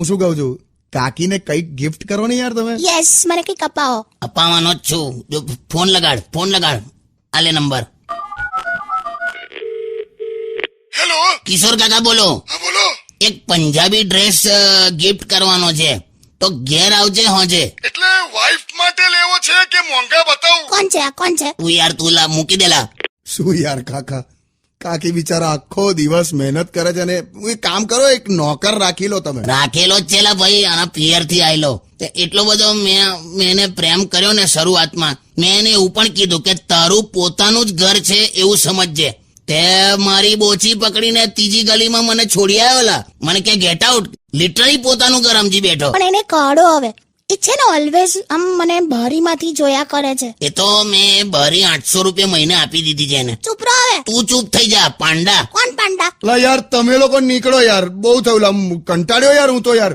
હું શું કહું છું, કાકીને કઈક ગિફ્ટ કરો ને યાર તમે. યસ, મને કઈક અપાવો. અપાવવાનો જ છું. જો ફોન લગાડ. આલે નંબર. હેલો. કિશોર કાકા બોલો. હા બોલો. એક પંજાબી ડ્રેસ ગિફ્ટ કરવાનો છે, તો ઘેર આવજે હોજે. એટલે વાઇફ માટે લેવો છે કે મોંઘા બતાવું? કોણ છે આ? કોણ છે? તું યાર તું લા મૂકી દેલા. શું યાર કાકી બિચારા આખો દિવસ મહેનત કરે છે, અને એક કામ કરો, એક નોકર રાખી લો તમે. રાખેલો જ છે લા ભાઈ, આના પિયર થી આવેલો. એટલો બધો મેં એને પ્રેમ કર્યો ને શરૂઆતમાં. મેં એને એવું પણ કીધું કે તારું પોતાનું જ ઘર છે એવું સમજજે. તે મારી બોચી પકડીને ત્રીજી ગલીમાં મને છોડી આવ્યો લા. મને કે ગેટ આઉટ. લિટરલી પોતાનું ઘર સમજી બેઠો. પણ એને કાઢો હવે. એ છે ને ઓલવેઝ આમ મને બારીમાંથી જોયા કરે છે. એ તો મેં બારી 800 રૂપિયા મહિને આપી દીધી છે એને. ચૂપ રહો હવે. તું ચૂપ થઈ જા પાંડા. કોણ પાંડા? લા યાર તમે લોકો નીકળો યાર, બહુ થયું લા, કંટાળ્યો યાર હું તો યાર.